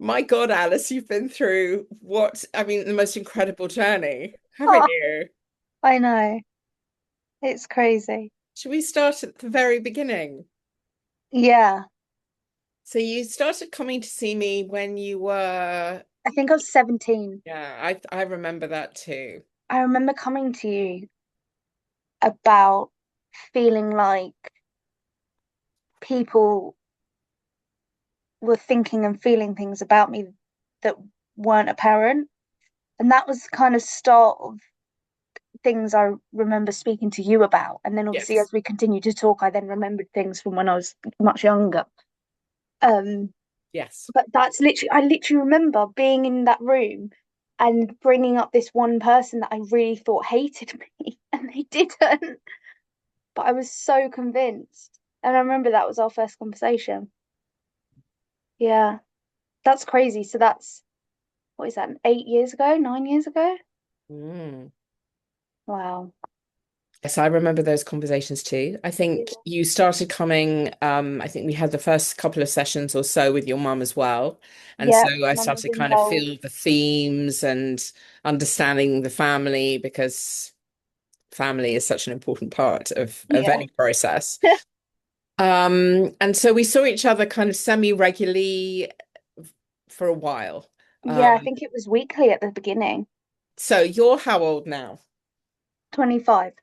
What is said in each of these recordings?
My God, Alice, you've been through the most incredible journey, haven't Oh, you? I know. It's crazy. Should we start at the very beginning? Yeah. So you started coming to see me when you were, I think I was 17. yeah, I remember that too. I remember coming to you about feeling like people were thinking and feeling things about me that weren't apparent. And that was kind of start of things I remember speaking to you about. And then obviously Yes. as we continued to talk, I then remembered things from when I was much younger. Um, Yes. But I literally remember being in that room and bringing up this one person that I really thought hated me, and they didn't. But I was so convinced. And I remember that was our first conversation. Yeah, that's crazy. So that's, what is that, 8 years ago, 9 years ago? Mm. Wow. Yes, I remember those conversations too. I think Yeah. you started coming, I think we had the first couple of sessions or so with your mum as well. And so Yeah, I mum was started kind of involved. feel the themes and understanding the family because family is such an important part of Yeah. any process. And so we saw each other kind of semi-regularly for a while. Yeah, I Um, think it was weekly at the beginning. so you're how old now? 25.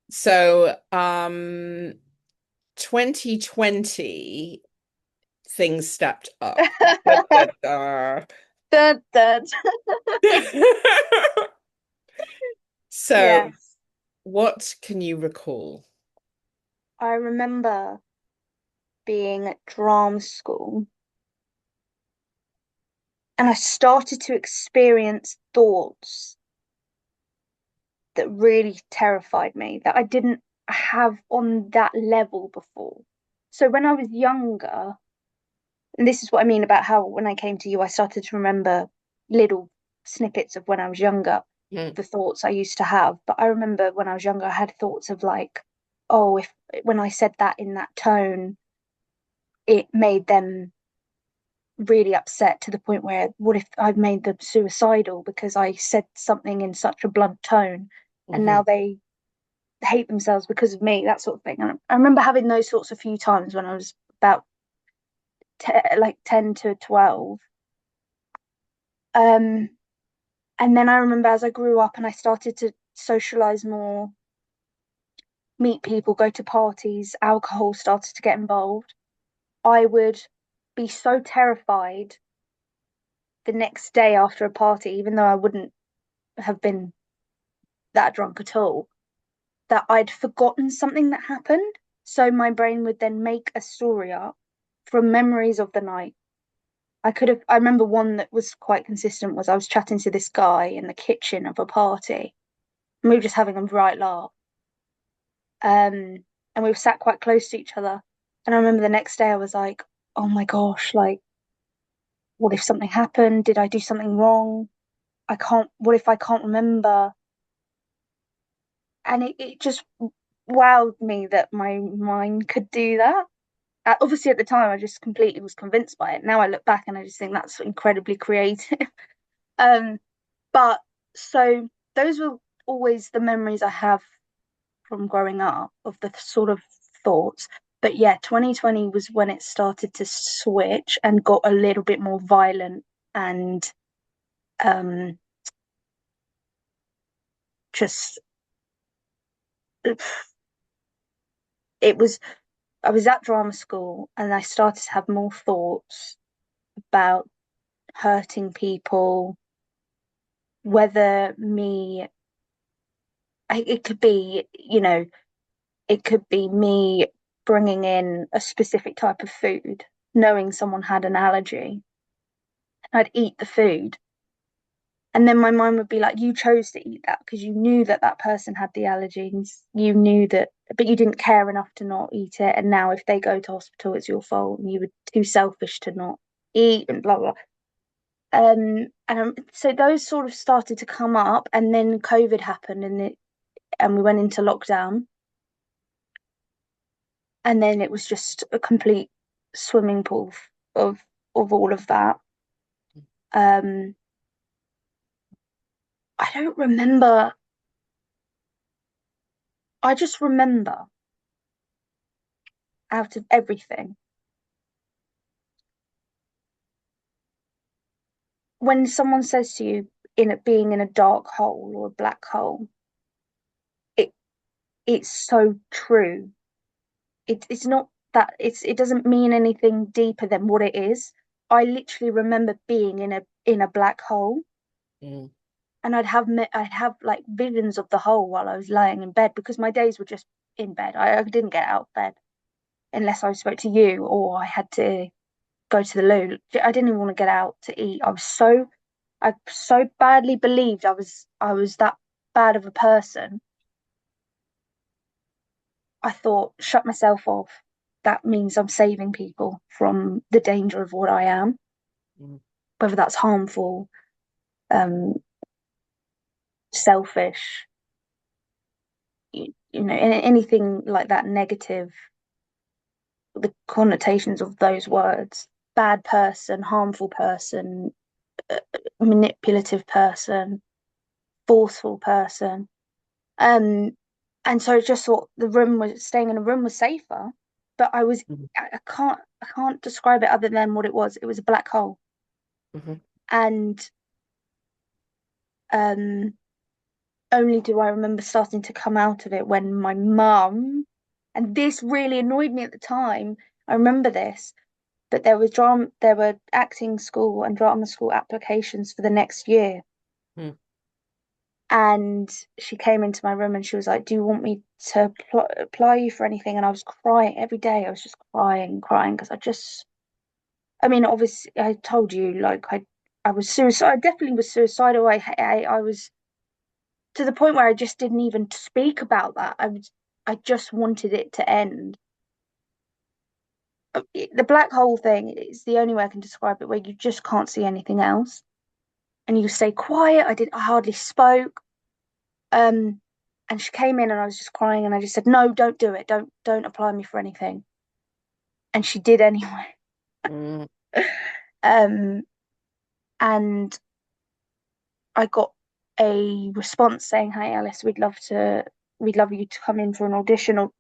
So 2020 things stepped up. Da, da, da. Dun, dun. So Yes. what can you recall? I remember being at drama school and I started to experience thoughts that really terrified me that I didn't have on that level before. So when I was younger, and this is what I mean about how when I came to you, I started to remember little snippets of when I was younger, Hmm. the thoughts I used to have. But I remember when I was younger, I had thoughts of like, oh, if when I said that in that tone, it made them really upset to the point where what if I've made them suicidal because I said something in such a blunt tone and Hmm. now they hate themselves because of me, that sort of thing. And I remember having those sorts a few times when I was about like 10 to 12. Um, and then I remember as I grew up and I started to socialize more, meet people, go to parties, alcohol started to get involved. I would be so terrified the next day after a party, even though I wouldn't have been that drunk at all, that I'd forgotten something that happened. So my brain would then make a story up from memories of the night. I remember one that was quite consistent was I was chatting to this guy in the kitchen of a party and we were just having a right laugh. And we were sat quite close to each other. And I remember the next day I was like, oh my gosh, like, what if something happened? Did I do something wrong? What if I can't remember? And it just wowed me that my mind could do that. Obviously, at the time, I just completely was convinced by it. Now I look back and I just think that's incredibly creative. um, but so those were always the memories I have from growing up of the sort of thoughts. But yeah, 2020 was when it started to switch and got a little bit more violent and um, just it was I was at drama school and I started to have more thoughts about hurting people, whether me, it could be, it could be me bringing in a specific type of food, knowing someone had an allergy. I'd eat the food. And then my mind would be like, you chose to eat that because you knew that that person had the allergies. You knew that, but you didn't care enough to not eat it. And now if they go to hospital, it's your fault. And you were too selfish to not eat and blah, blah. So those sort of started to come up, and then COVID happened, and we went into lockdown, and then it was just a complete swimming pool of of all of that. Um, I don't remember. I just remember out of everything, when someone says to you in it being in a dark hole or a black hole, it it's so true. It's not that it doesn't mean anything deeper than what it is. I literally remember being in a black hole, Mm, and I'd have like visions of the hole while I was lying in bed because my days were just in bed. I didn't get out of bed unless I spoke to you or I had to go to the loo. I didn't even want to get out to eat. I so badly believed I was that bad of a person. I thought, shut myself off. That means I'm saving people from the danger of what I am, mm, whether that's harmful, um, selfish, you know, anything like that negative, the connotations of those words, bad person, harmful person, manipulative person, forceful person. Um, and so I just thought the room was staying in a room was safer, but mm, I can't describe it other than what it was. It was a black hole. mhm, And um only do I remember starting to come out of it when my mum, and this really annoyed me at the time. I remember this, but there were acting school and drama school applications for the next year. mm, And she came into my room and she was like, "Do you want me to apply you for anything?" And I was crying every day. I was just crying, crying because I mean, obviously, I told you, like, I was suicide. I definitely was suicidal. I was to the point where I just didn't even speak about that. I just wanted it to end. The black hole thing is the only way I can describe it, where you just can't see anything else, and you stay quiet. I hardly spoke. Um, and she came in, and I was just crying, and I just said, "No, don't do it. Don't apply me for anything." And she did anyway. mm. Um, and I got a response saying, "Hi, Alice, we'd love you to come in for an audition, or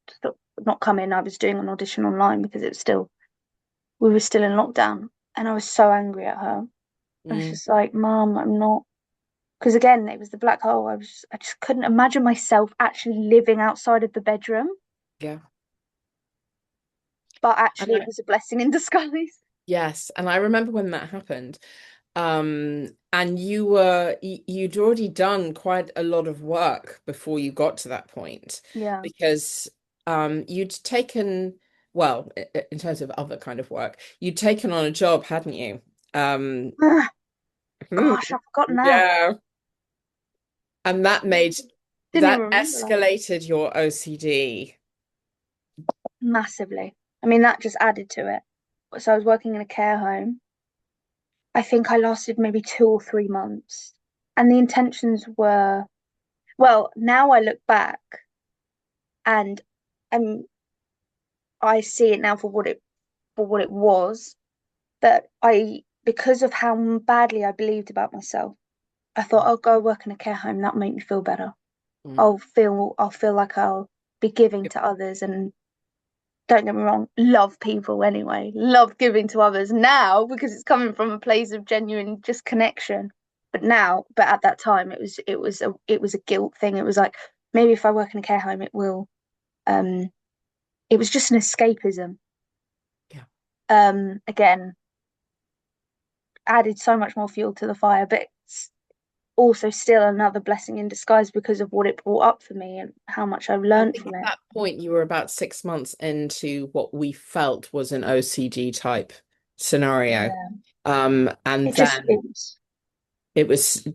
not come in. I was doing an audition online because we were still in lockdown." And I was so angry at her. I was Mm, just like, "Mom, I'm not." Because again, it was the black hole. I just couldn't imagine myself actually living outside of the bedroom. yeah. But And actually, it I, was a blessing in disguise. yes, and I remember when that happened. And you'd already done quite a lot of work before you got to that point Yeah. because you'd taken, well, in terms of other kind of work, you'd taken on a job, hadn't you? Um, Gosh, I've forgotten that. yeah. And Didn't that even remember that. escalated your OCD. Massively. I mean, that just added to it. So I was working in a care home. I think I lasted maybe 2 or 3 months. And the intentions were, well, now I look back and um, I see it now for what it was. That because of how badly I believed about myself, I thought I'll go work in a care home. That'll make me feel better. Mm. I'll feel like I'll be giving to others, and don't get me wrong, love people anyway, love giving to others now because it's coming from a place of genuine just connection. But at that time, it was a guilt thing. It was like, maybe if I work in a care home, it will. Um, it was just an escapism. Yeah. Again, added so much more fuel to the fire, but it's also still another blessing in disguise because of what it brought up for me and how much I've I learned think from at it. that point you were about 6 months into what we felt was an OCD type scenario. Yeah, And it then was, it was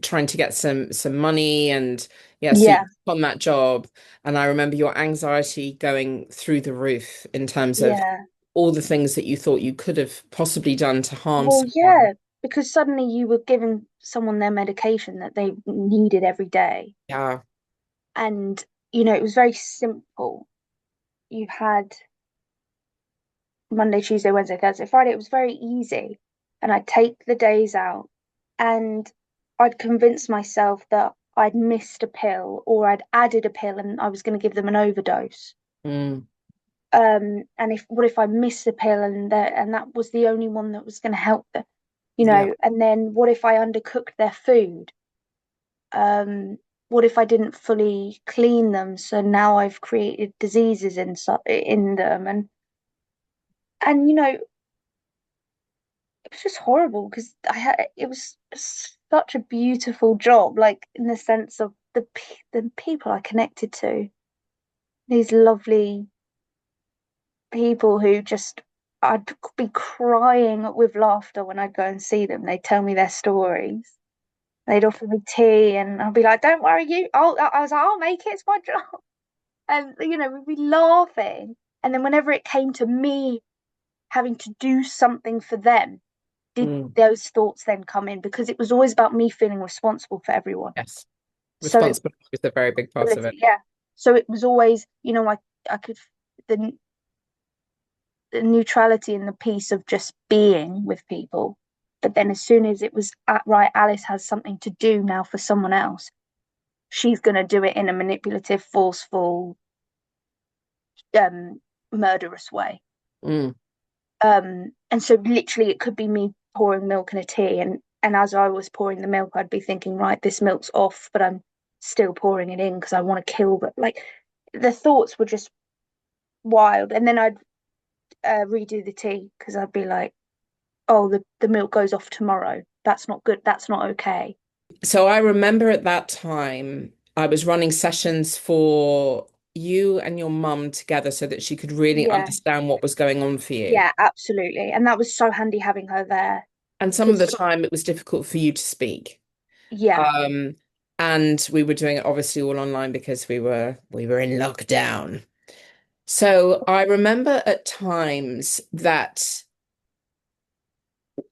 trying to get some money and yeah, so you yeah, took on that job. And I remember your anxiety going through the roof in terms of yeah. all the things that you thought you could have possibly done to harm Well, someone. yeah, because suddenly you were giving someone their medication that they needed every day. Yeah. And, you know, it was very simple. You had Monday, Tuesday, Wednesday, Thursday, Friday. It was very easy. And I'd take the days out and I'd convince myself that I'd missed a pill or I'd added a pill and I was going to give them an overdose. Mm, And if what if I missed the pill and that was the only one that was going to help them, yeah. and then what if I undercooked their food? Um, what if I didn't fully clean them? So now I've created diseases in them, and it was just horrible because I had it was such a beautiful job, like in the sense of the people I connected to, these lovely people who just I'd be crying with laughter when I'd go and see them. They'd tell me their stories. They'd offer me tea, and I'd be like, "Don't worry, you." I was like, "I'll make it. It's my job." And we'd be laughing. And then whenever it came to me having to do something for them, did Mm, those thoughts then come in? Because it was always about me feeling responsible for everyone. yes. So it Responsibility is a very big part of it. yeah. So it was always, I could the the neutrality and the peace of just being with people. But then as soon as it was right, Alice has something to do now for someone else, she's going to do it in a manipulative, forceful, um, murderous way. Mm. And so literally it could be me pouring milk in a tea, and as I was pouring the milk, I'd be thinking, right, this milk's off, but I'm still pouring it in because I want to kill them. Like the thoughts were just wild. And then I'd redo the tea because I'd be like, oh, the milk goes off tomorrow. That's not good. That's not okay. So I remember at that time, I was running sessions for you and your mum together so that she could really Yeah, understand what was going on for you. yeah, absolutely. And that was so handy having her there And some of the because, time it was difficult for you to speak. yeah, Um, and we were doing it obviously all online because we were in lockdown. So I remember at times that,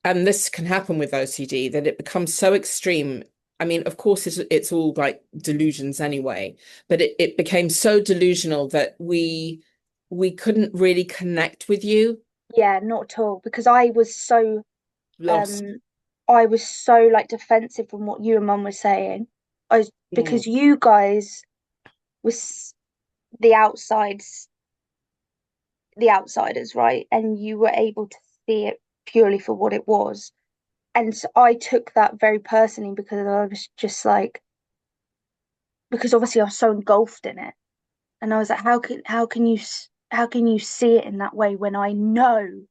and this can happen with OCD, that it becomes so extreme. I mean, of course, it's all like delusions anyway, but it became so delusional that we couldn't really connect with you. yeah, not at all. Because Lost. um, I was so like defensive from what you and Mum were saying. Mm, Because you guys was the outsides, the outsiders, right? And you were able to see it purely for what it was. And so I took that very personally because I was just like, because obviously I was so engulfed in it, and I was like, how can you see it in that way when I know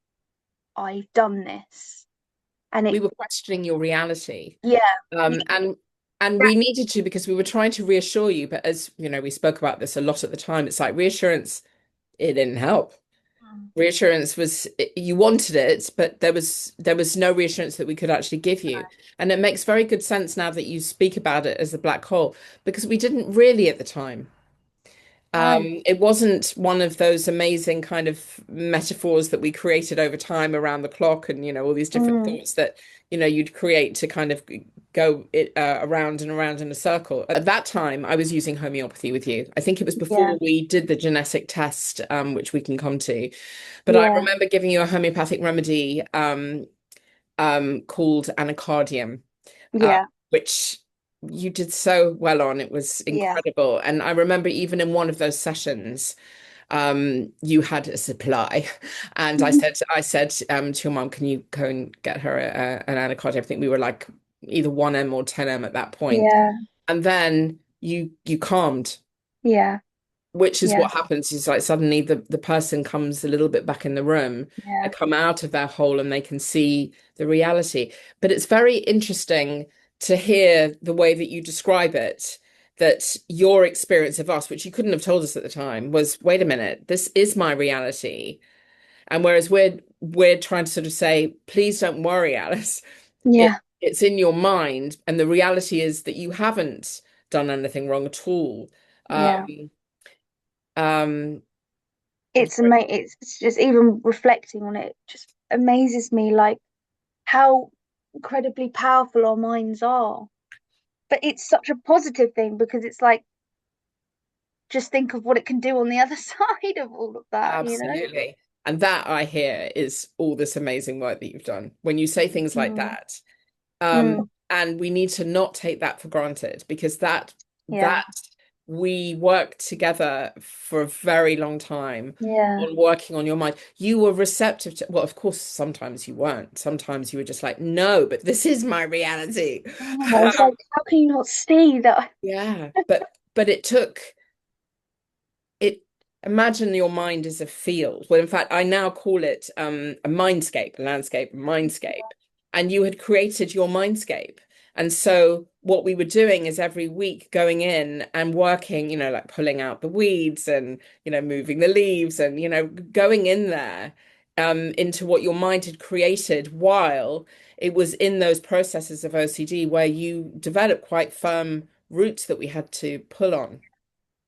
I've done this? And we it, were questioning your reality. yeah, Um, and and we needed to because we were trying to reassure you, but as you know, we spoke about this a lot at the time. It's like reassurance, it didn't help. Reassurance was you wanted it, but there was no reassurance that we could actually give you. And it makes very good sense now that you speak about it as a black hole, because we didn't really at the time. no, It wasn't one of those amazing kind of metaphors that we created over time around the clock and, all these different mm, thoughts that, you'd create to kind of go around and around in a circle. At that time, I was using homeopathy with you. I think it was yeah, before we did the genetic test, which we can come to. But I yeah, remember giving you a homeopathic remedy called anacardium, uh, yeah, which you did so well on. It was yeah, incredible. And I remember even in one of those sessions, you had a supply. And I said to your mom, can you go and get her an anacardium? I think we were like either 1M or 10M at that point. yeah, And then you calmed, yeah, which is yeah, what happens is like suddenly the person comes a little bit back in the room. They yeah, come out of their hole and they can see the reality. But it's very interesting to hear the way that you describe it, that your experience of us, which you couldn't have told us at the time, was, wait a minute, this is my reality. And whereas we're trying to sort of say, please don't worry, Alice. yeah, It's in your mind, and the reality is that you haven't done anything wrong at all. yeah. Um, um, It's just even reflecting on it just amazes me, like how incredibly powerful our minds are. But it's such a positive thing because it's like just think of what it can do on the other side of all of that, you know? Absolutely. And that I hear is all this amazing work that you've done. When you say things like Mm, that, mm, and we need to not take that for granted because yeah, that we worked together for a very long time yeah. on working on your mind. You were receptive to, well, of course, sometimes you weren't. Sometimes you were just like, no, but this is my reality. Oh, I was like, how can you not see that? Yeah, but it took it imagine your mind is a field. Well, in fact, I now call it a mindscape, a landscape, a mindscape. And you had created your mindscape. And so what we were doing is every week going in and working, like pulling out the weeds and, moving the leaves and, going in there into what your mind had created while it was in those processes of OCD where you develop quite firm roots that we had to pull on.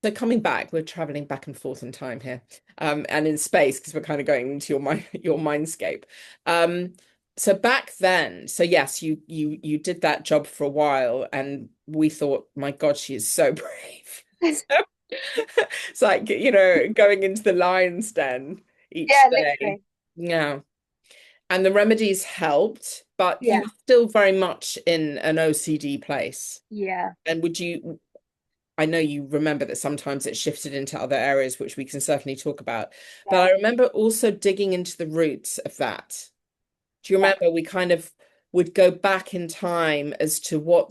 So coming back, we're traveling back and forth in time here, and in space because we're kind of going into your mindscape. Um, so back then, so yes, you did that job for a while, and we thought, my God, she is so brave. So it's like, going into the lion's den each Yeah, day. literally. Yeah. And the remedies helped, but you Yeah, were still very much in an OCD place. yeah, And I know you remember that sometimes it shifted into other areas, which we can certainly talk about. But yeah, I remember also digging into the roots of that. Do you yeah, remember we kind of would go back in time as to where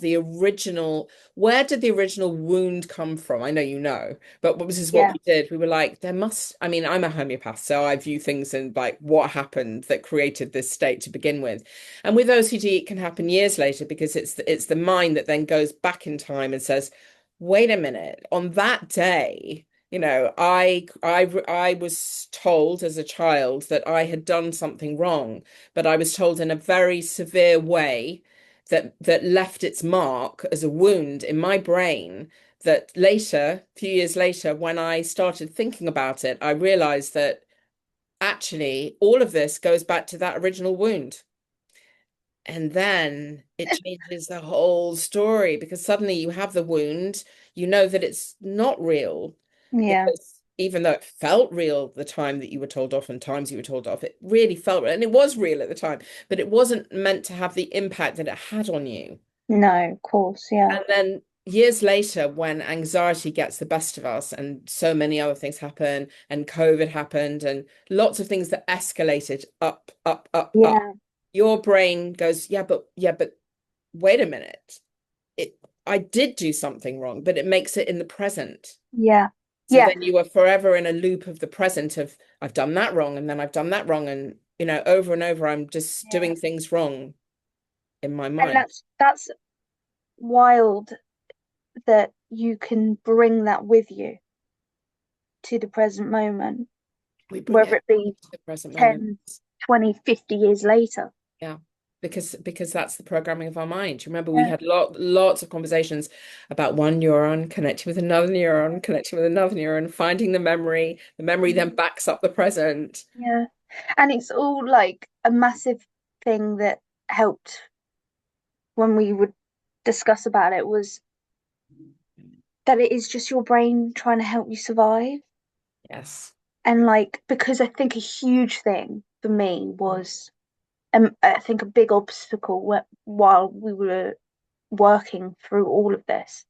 did the original wound come from? I know you know, but this is what yeah, we did. We were like, I mean, I'm a homeopath, so I view things in like what happened that created this state to begin with. And with OCD, it can happen years later because it's the mind that then goes back in time and says, wait a minute, on that day. I was told as a child that I had done something wrong, but I was told in a very severe way that left its mark as a wound in my brain. That later, a few years later, when I started thinking about it, I realized that actually all of this goes back to that original wound. And then it changes the whole story because suddenly you have the wound, you know that it's not real yeah, because even though it felt real the time that you were told off and times you were told off, it really felt real. And it was real at the time, but it wasn't meant to have the impact that it had on you. no, of course, yeah, And then years later, when anxiety gets the best of us and so many other things happen, and COVID happened, and lots of things that escalated up, up, up, up, yeah, your brain goes, yeah, but wait a minute. I did do something wrong, but it makes it in the present. yeah, So yeah, then you are forever in a loop of the present of I've done that wrong and then I've done that wrong and over and over I'm just yeah. doing things wrong in my And mind. that's wild that you can bring that with you to the present moment, We bring whether it it be to the present moment. 10, 20, 50 years later. Yeah. Because that's the programming of our mind. You remember we Yeah, had lots of conversations about one neuron connecting with another neuron, connecting with another neuron, finding the memory. The memory then mm, backs up the present. yeah. And it's all like a massive thing that helped when we would discuss about it was that it is just your brain trying to help you survive. Yes. And like, because I think a huge thing for me was, I think a big obstacle while we were working through all of this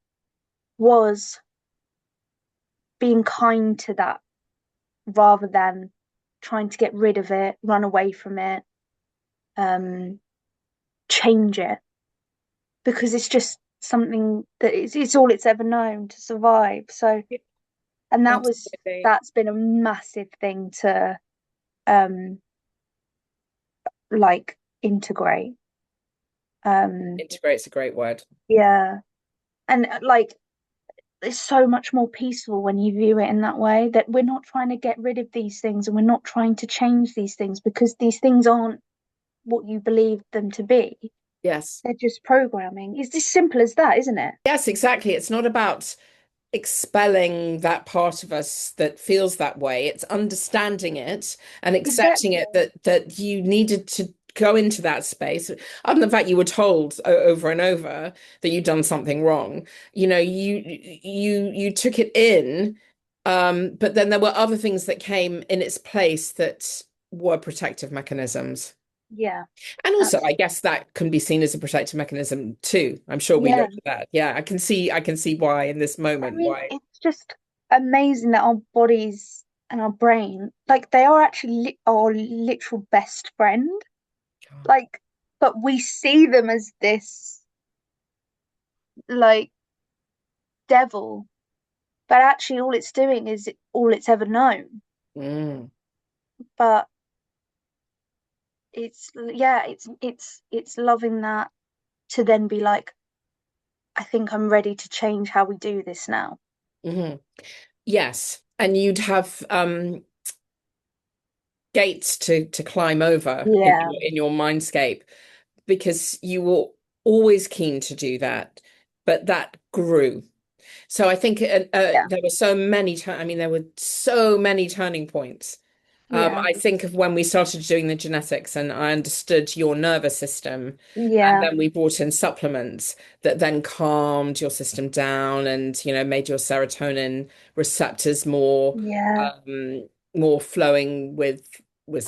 was being kind to that rather than trying to get rid of it, run away from it, um, change it, because it's just something that it's all it's ever known to survive. So, and Absolutely. that's been a massive thing to um like integrate. Um, Integrate's a great word. yeah, and like it's so much more peaceful when you view it in that way, that we're not trying to get rid of these things and we're not trying to change these things because these things aren't what you believe them to be. Yes. They're just programming. It's as simple as that, isn't it? Yes, exactly. It's not about expelling that part of us that feels that way. It's understanding it and accepting Exactly. it that you needed to go into that space. Other than the fact you were told over and over that you'd done something wrong, you took it in, but then there were other things that came in its place that were protective mechanisms. Yeah, And also, I absolutely. guess that can be seen as a protective mechanism too. I'm sure we Yeah. looked at that. Yeah, I can see why in this I moment, mean, why. it's just amazing that our bodies and our brain, like they are actually our literal best friend. Like, but we see them as this like devil, but actually all it's doing is all it's ever known. Mm, But it's yeah, it's loving that to then be like, I think I'm ready to change how we do this now. mhm. Yes. And you'd have gates to climb over Yeah, in your mindscape because you were always keen to do that, but that grew. So I think yeah, there were so many I mean, there were so many turning points. yeah, I think of when we started doing the genetics and I understood your nervous system, and yeah, then we brought in supplements that then calmed your system down and, made your serotonin receptors yeah. more flowing with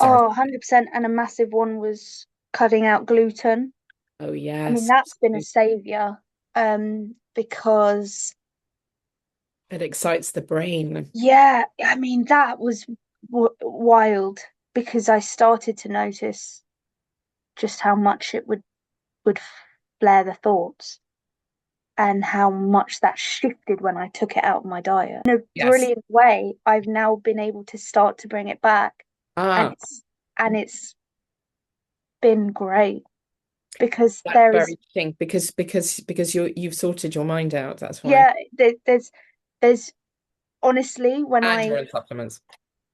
Oh, serotonin. 100%. And a massive one was cutting out gluten. Oh, I mean, yes. that's been a savior, because It excites the brain. yeah, I mean, that was w wild because I started to notice just how much it would flare the thoughts and how much that shifted when I took it out of my diet. In a Yes. brilliant way, I've now been able to start to bring it back, and Ah, it's been great because that's there very is interesting because you've sorted your mind out. That's why. yeah, there's honestly when And I you're in supplements.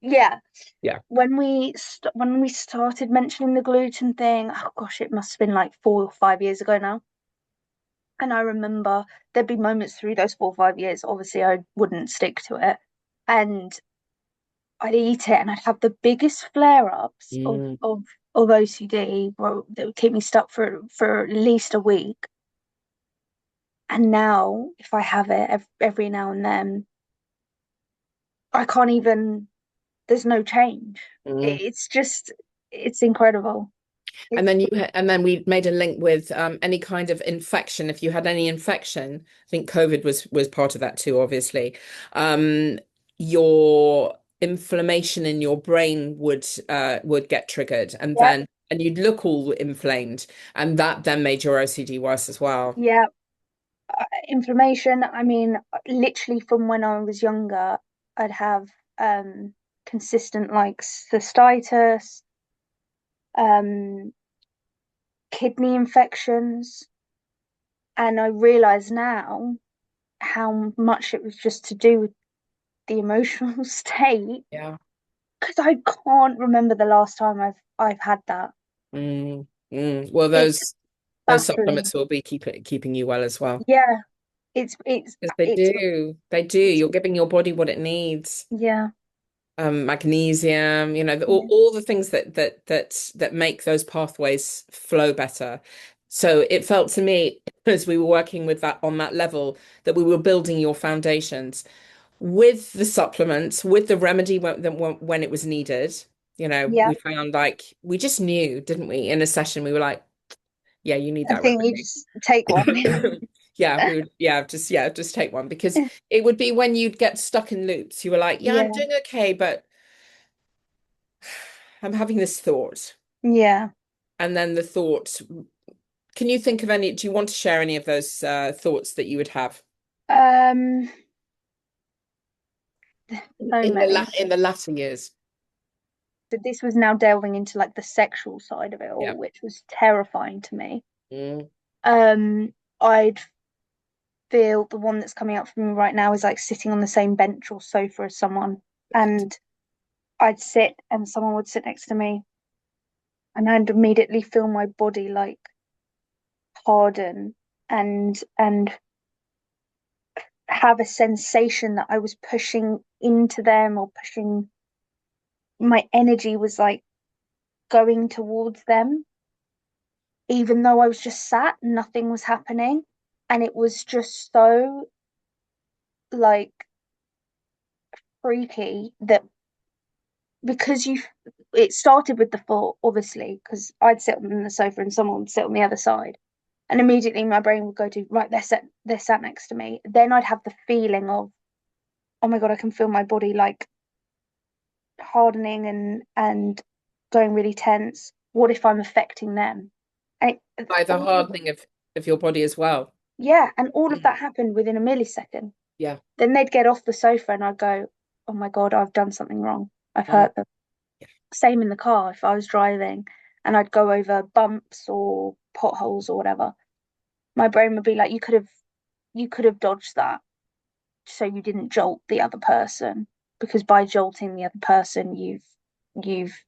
yeah Yeah. when we started mentioning the gluten thing, oh gosh, it must have been like 4 or 5 years ago now. And I remember there'd be moments through those 4 or 5 years, obviously I wouldn't stick to it. And I'd eat it and I'd have the biggest flare-ups Mm, of OCD that would keep me stuck for at least a week. And now, if I have it every now and then, I can't even, there's no change. mm. It's just, it's incredible. And It's, then we made a link with any kind of infection. If you had any infection, I think COVID was part of that too, obviously. Um, your inflammation in your brain would get triggered, and yeah, you'd look all inflamed, and that then made your OCD worse as well. yeah. Inflammation, I mean, literally from when I was younger, I'd have consistent like cystitis, um, kidney infections, and I realise now how much it was just to do with the emotional state Yeah. because I can't remember the last time I've had that. Mm, mm. Well, It's those baffling. supplements will be keeping you well as well. Yeah, it's Because they it's do. They do. it's You're giving your body what it needs. yeah, Magnesium, yeah, all the things that make those pathways flow better. So it felt to me as we were working with that on that level that we were building your foundations with the supplements, with the remedy when it was needed. yeah. We found like we just knew, didn't we? In a session, we were like, yeah, you need I that think you remedy. just take one. Yeah, just take one because it would be when you'd get stuck in loops. You were like, yeah, I'm Yeah, doing okay, but I'm having this thought. yeah. And then the thought, can you think of any, do you want to share any of those thoughts that you would have Um, so many. in the latter years? So this was now delving into like the sexual side of it Yeah. all, which was terrifying to me. Mm, I'd feel the one that's coming up for me right now is like sitting on the same bench or sofa as someone, and I'd sit and someone would sit next to me, and I'd immediately feel my body like harden and have a sensation that I was pushing into them or pushing my energy was like going towards them, even though I was just sat, nothing was happening. And it was just so like freaky that because you it started with the thought, obviously, because I'd sit on the sofa and someone would sit on the other side. And immediately my brain would go to, right, they're sat next to me. Then I'd have the feeling of, oh my God, I can feel my body like hardening and going really tense. What if I'm affecting them? And By the hardening of your body as well. yeah, and all of Mm. that happened within a millisecond. Yeah. Then they'd get off the sofa and I'd go, oh my God, I've done something wrong. I've Mm. hurt them. Same in the car if I was driving and I'd go over bumps or potholes or whatever. My brain would be like, you could have dodged that so you didn't jolt the other person, because by jolting the other person you've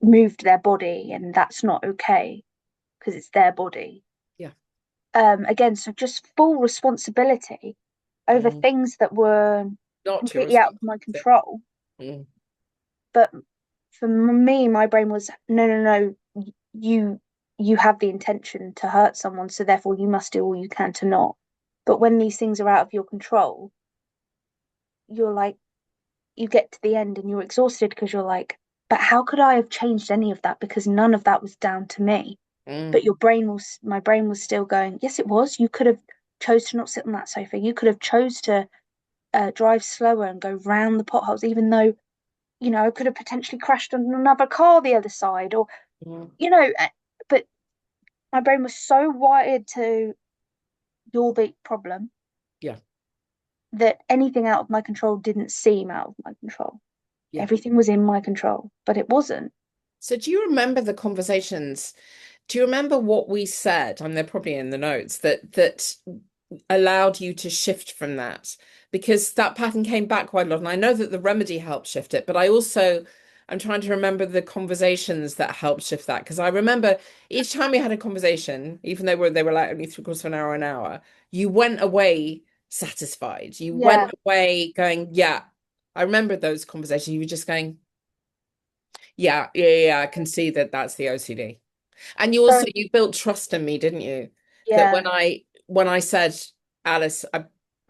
moved their body and that's not okay because it's their body. Yeah. Again, so just full responsibility over Mm. things that were Not your completely out of my responsibility. control. Mm. But for me, my brain was, no, no, no, you have the intention to hurt someone, so therefore you must do all you can to not. But when these things are out of your control, you're like, you get to the end and you're exhausted because you're like, but how could I have changed any of that? Because none of that was down to me. Mm. But my brain was still going, yes, it was. You could have chose to not sit on that sofa. You could have chose to drive slower and go round the potholes, even though, I could have potentially crashed on another car the other side, or, Mm. but my brain was so wired to you're the problem Yeah. that anything out of my control didn't seem out of my control. Yeah. Everything was in my control, but it wasn't. So do you remember the conversations? Do you remember what we said? And they're probably in the notes that allowed you to shift from that, because that pattern came back quite a lot. And I know that the remedy helped shift it, but I'm trying to remember the conversations that helped shift that. Because I remember each time we had a conversation, even though they were like only three-quarters of an hour, you went away satisfied. You Yeah, went away going, yeah. I remember those conversations. You were just going, yeah, yeah, yeah. I can see that that's the OCD. And very, you built trust in me, didn't you? That yeah, when I said, Alice, I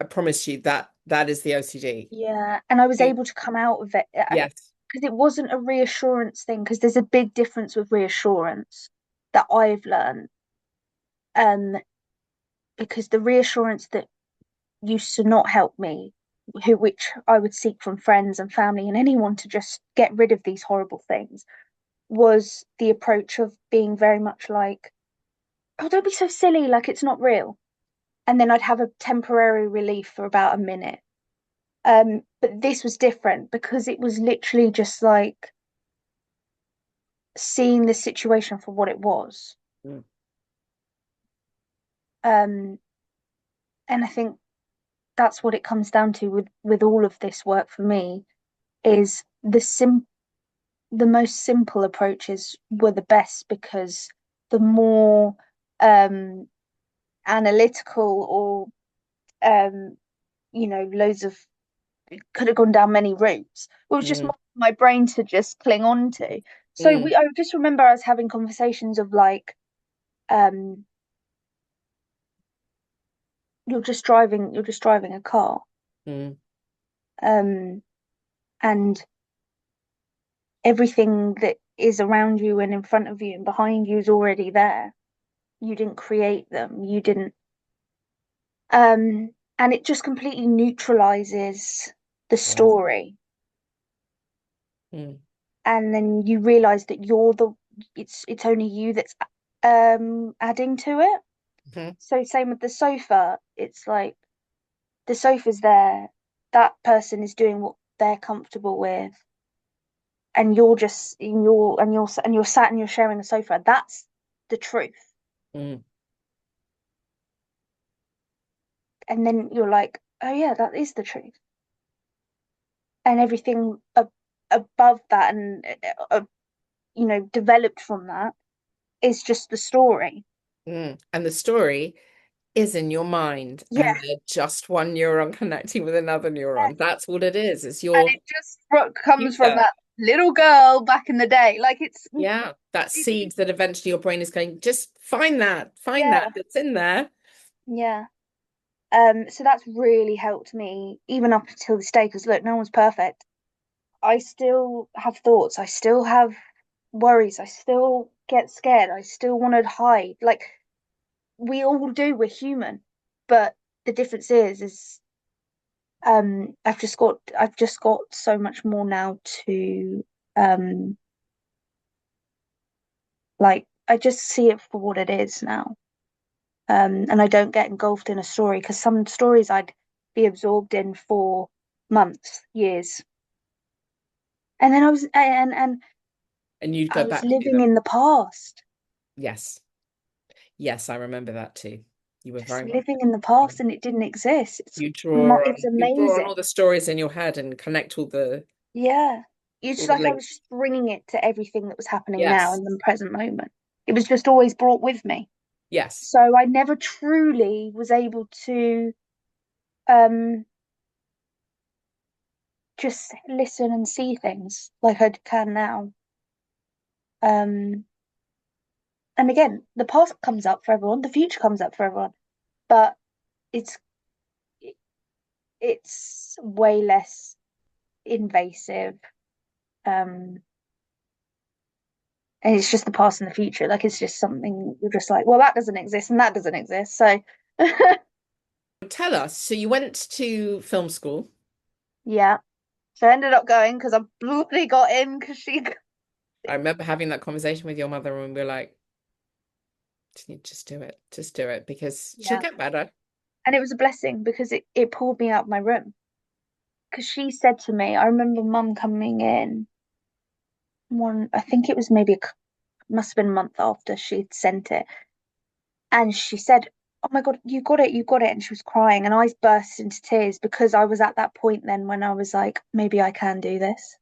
promise you that that is the OCD. yeah. And I was able to come out of it Yes. because it wasn't a reassurance thing, because there's a big difference with reassurance that I've learned. Um, because the reassurance that used to not help me, which I would seek from friends and family and anyone to just get rid of these horrible things, was the approach of being very much like, oh, don't be so silly, like it's not real. And then I'd have a temporary relief for about a minute. But this was different because it was literally just like seeing the situation for what it was. Mm. Um, and I think that's what it comes down to with all of this work for me, is the most simple approaches were the best, because the more um analytical or loads of, could have gone down many routes. It was just Mm. my brain to just cling on to. So Mm. I just remember us having conversations of like, um, you're just driving a car, Mm. um, and everything that is around you and in front of you and behind you is already there. You didn't create them. You didn't, and it just completely neutralizes the Wow. story. Mm. And then you realize that it's only you that's adding to it. Mhm. So same with the sofa. It's like the sofa's there, that person is doing what they're comfortable with, and you're sat and you're sharing a sofa. That's the truth. Mm. And then you're like, oh yeah, that is the truth. And everything above that and developed from that is just the story. Mm. And the story is in your mind, Yeah. and they're just one neuron connecting with another neuron. That's what it is. It's And your it just comes from computer. that little girl back in the day. Like Yeah, that it's seed that eventually your brain is going, just find yeah, that that's in there. yeah. So that's really helped me even up until this day. Because look, no one's perfect. I still have thoughts. I still have worries. I still get scared. I still want to hide. Like we all do. We're human. But the difference is I've just got so much more now to um like I just see it for what it is now. And I don't get engulfed in a story because some stories I'd be absorbed in for months, years. And then And you'd I go was back to living them. in the past, Yes. Yes, I remember that too. You were just very much. living in the past, and it didn't exist. It's You draw on amazing. all the stories in your head and connect Yeah. It's all the like I was links. just bringing it to everything that was happening now Yes. in the present moment. It was just always brought with me. Yes. So I never truly was able to um just listen and see things like I can now. Um and again, the past comes up for everyone, the future comes up for everyone, but it's it's way less invasive. Um and it's just the past and the future. Like it's just something you're just like, well, that doesn't exist and that doesn't exist. So Tell us. So you went to film school. yeah. So I ended up going because I bloody got in because she I remember having that conversation with your mother and we were like, just do it. Just do it because she'll yeah. get better. And it was a blessing because it pulled me out of my room. Because she said to me, I remember mum coming in one, I think it was maybe must have been a month after she'd sent it. And she said, oh my God, you got it, you got it. And she was crying. And I burst into tears because I was at that point then when I was like, maybe I can do this.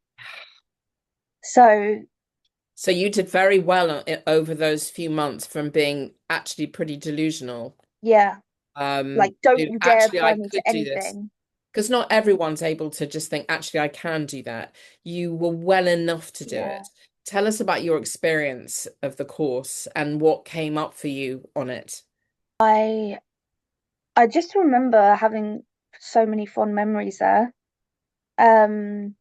So, So you did very well over those few months from being actually pretty delusional. yeah, like, don't To you dare actually, I apply me could to do this. anything. Because not everyone's able to just think, actually, I can do that. You were well enough to do Yeah. it. Tell us about your experience of the course and what came up for you on it. I I just remember having so many fond memories there. Um,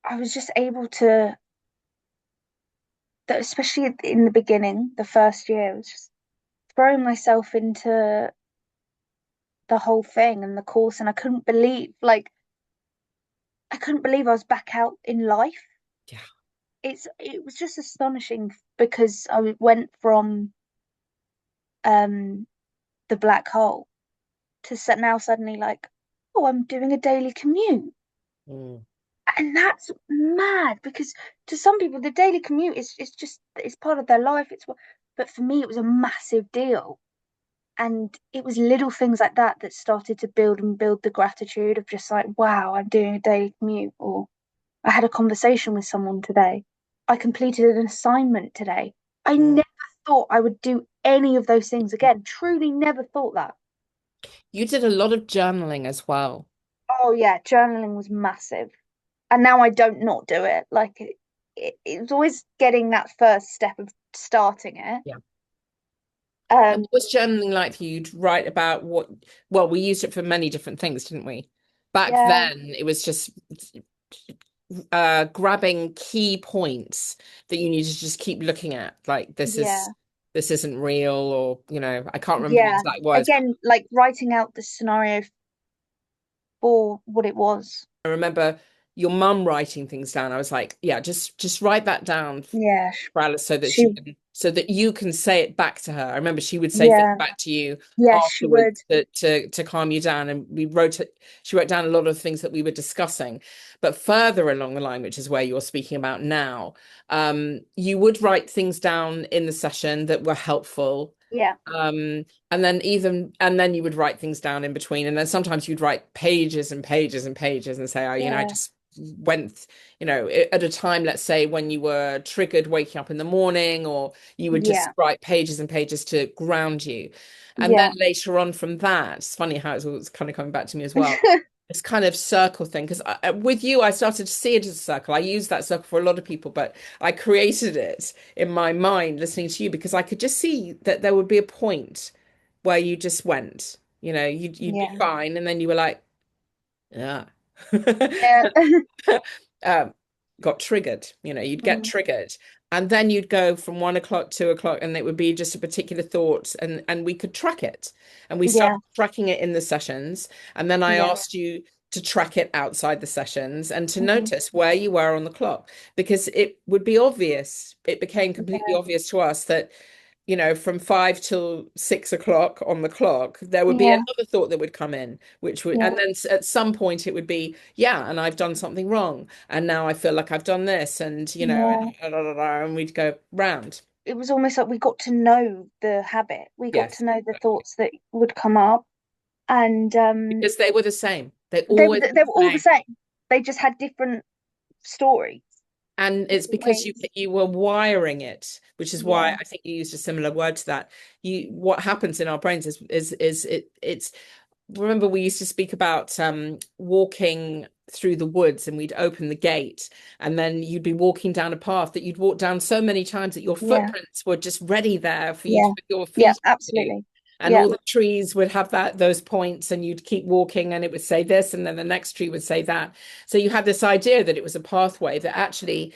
I was just able to, especially in the beginning, the first year, I was just throwing myself into the whole thing and the course, and I couldn't believe I was back out in life. Yeah. It was just astonishing because I went from um the black hole to now suddenly like, oh, I'm doing a daily commute. Mm. And that's mad because to some people the daily commute is just it's part of their life. But for me it was a massive deal. And it was little things like that that started to build and build the gratitude of just like, wow, I'm doing a daily commute, or I had a conversation with someone today. I completed an assignment today. I Mm. never thought I would do any of those things again. Truly never thought that. You did a lot of journaling as well. Oh yeah, journaling was massive. And now I don't not do it. Like it was always getting that first step of starting it. Yeah. And Um, what was journaling like for you? You'd write about well, we used it for many different things, didn't we? Back yeah, then, it was just grabbing key points that you need to just keep looking at. Like yeah, this isn't real, or I can't remember the yeah. exact words, but Again, like writing out the scenario for what it was. I remember your mum writing things down. I was like, yeah, just write that down Yeah, for Alice so that she, you can say it back to her. I remember she would say things yeah, back to you yes, she afterwards would. to calm you down. And she wrote down a lot of things that we were discussing. But further along the line, which is where you're speaking about now, you would write things down in the session that were helpful. Yeah, And then you would write things down in between. And then sometimes you'd write pages and pages and pages and say, oh, I yeah, just went, at a time, let's say when you were triggered waking up in the morning, or you would just yeah, write pages and pages to ground you. And then yeah, later on from that, it's funny how it's kind of coming back to me as well. This kind of circle thing, because with you, I started to see it as a circle. I use that circle for a lot of people, but I created it in my mind listening to you because I could just see that there would be a point where you just went, you'd be yeah. fine, and then you were like, yeah. Yeah. um, got triggered. You'd get Mm. triggered, and then you'd go from 1 o'clock, 2 o'clock, and it would be just a particular thought, and we could track it, and we started Yeah. tracking it in the sessions, and then I Yeah. asked you to track it outside the sessions and to Mhm. notice where you were on the clock because it would be obvious. It became completely Yeah. obvious to us that from 5 till 6 o'clock on the clock, there would be Yeah. another thought that would come in, which would, Yeah. and then at some point it would be, yeah, and I've done something wrong, and now I feel like I've done this, and Yeah. and we'd go round. It was almost like we got to know the habit. We got Yes, to know the exactly. thoughts that would come up, and Because they were the same. They they always were they the were all the same. same. They just had different stories, And it's different because you ways. you were wiring it, which is why Yeah. I think you used a similar word to that. What happens in our brains is it's remember we used to speak about walking through the woods, and we'd open the gate, and then you'd be walking down a path that you'd walked down so many times that your Yeah. footprints were just ready there for you to Yeah. put your Yeah. feet into. Absolutely. And Yeah. all the trees would have those points, and you'd keep walking, and it would say this, and then the next tree would say that. So you had this idea that it was a pathway that actually,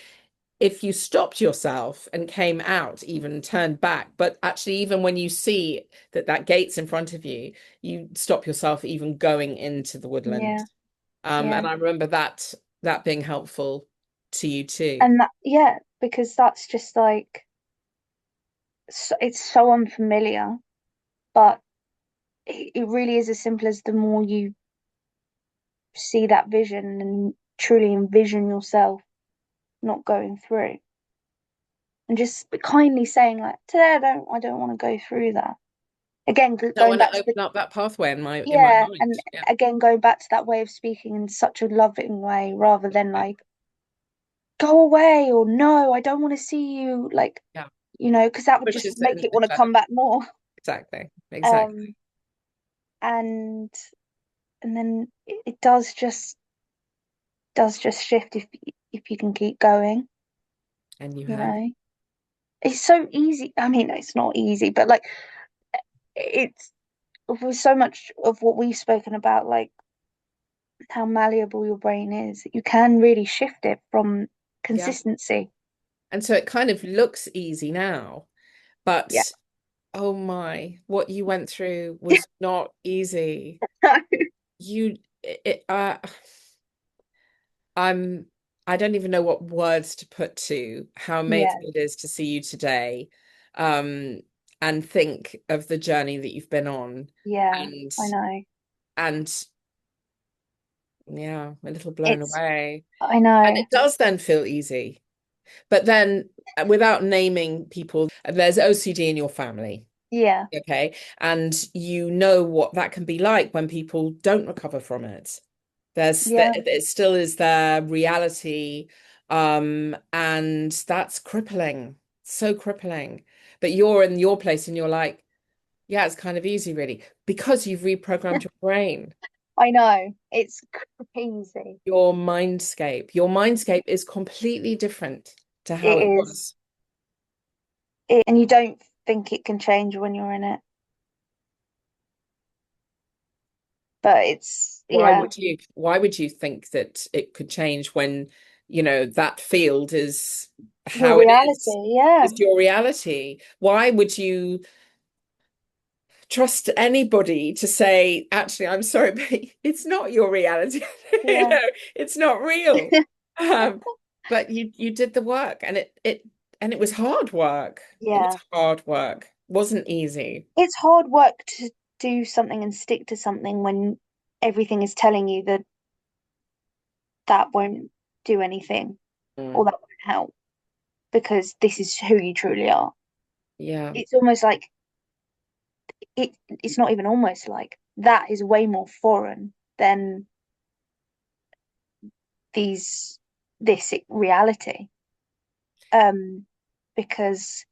if you stopped yourself and came out, even turned back, but actually, even when you see that gate's in front of you, you stop yourself even going into the woodland. Yeah. Yeah. And I remember that being helpful to you too. And that, yeah, because that's just like it's so unfamiliar, but it really is as simple as the more you see that vision and truly envision yourself not going through, and just kindly saying like, today I don't want to go through that again. Don't Going want to back to the open up that pathway in my yeah, mind. and Yeah, again going back to that way of speaking in such a loving way rather than like go away or no, I don't want to see you, like, yeah. because that would just Pushes it make into it the want to shadow. come back more. Exactly. Exactly. Um, and then it does just shift if you can keep going, And you you have. know. It's so easy. I mean, it's not easy, but like it's with so much of what we've spoken about, like how malleable your brain is, you can really shift it from Yeah. consistency. And so it kind of looks easy now, Yeah. but oh my, what you went through was not easy. You, it, I'm, I don't even know what words to put to how Yeah. amazing it is to see you today, um, and think of the journey that you've been on, Yeah, and I know. and yeah, a little blown It's away. I And know. it does then feel easy, but then without naming people, there's OCD in your family. Yeah. Okay. And you know what that can be like when people don't recover from it. There's that Yeah. it still is their reality. And that's crippling, so crippling. But you're in your place and you're like, yeah, it's kind of easy, really, because you've reprogrammed your brain, I know. It's crazy. your mindscape. Your mindscape is completely different to how It it is. was. And you don't think it can change when you're in it. But it's Why yeah, would you why would you think that it could change when, that field is your how it is? reality. Yeah. It's your reality. Why would you trust anybody to say, actually, I'm sorry, but it's not your reality. Yeah. It's not real. Um, but you did the work, and it was hard work. It was Yeah. hard work. Wasn't easy. It's hard work to do something and stick to something when everything is telling you that that won't do anything or Mm. that won't help because this is who you truly are. Yeah. It's almost like it's not even almost like that is way more foreign than these this reality. Um, because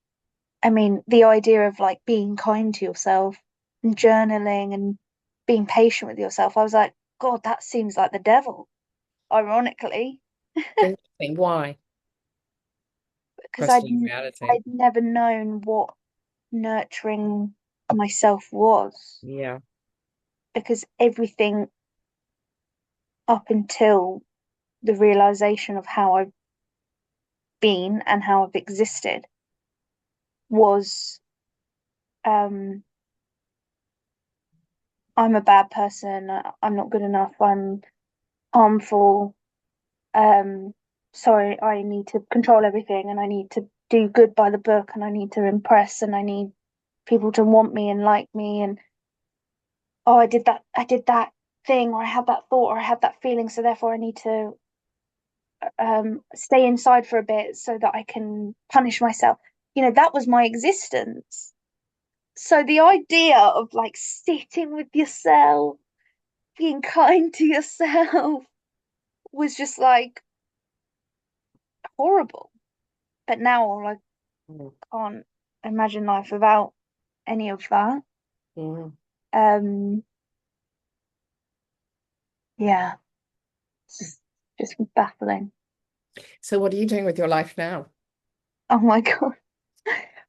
I mean the idea of like being kind to yourself and journaling and being patient with yourself, I was like, God, that seems like the devil, ironically, Interesting. Why? because Questioning reality. I'd never known what nurturing myself was Yeah. because everything up until the realization of how I've been and how I've existed was um, I'm a bad person, I'm not good enough, I'm harmful, um, sorry, I need to control everything and I need to do good by the book and I need to impress and I need people to want me and like me and oh, I did that thing or I had that thought or I had that feeling, so therefore I need to stay inside for a bit so that I can punish myself. You know, that was my existence. So the idea of like sitting with yourself, being kind to yourself was just like horrible. But now I Mm. can't imagine life without any of that. Mm. Um, yeah, just baffling. So what are you doing with your life now? Oh my God.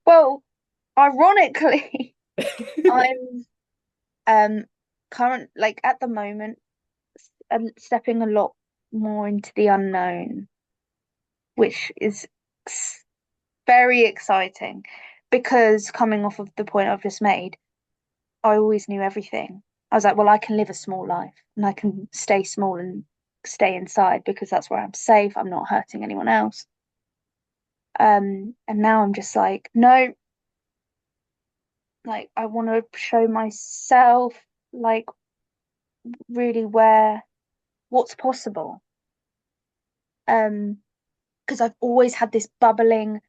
Well, ironically, I'm current like at the moment stepping a lot more into the unknown, which is very exciting because coming off of the point I've just made, I always knew everything. I was like, well, I can live a small life and I can stay small and stay inside because that's where I'm safe. I'm not hurting anyone else. And now I'm just like, no, like I want to show myself like really where what's possible. Um, because I've always had this bubbling,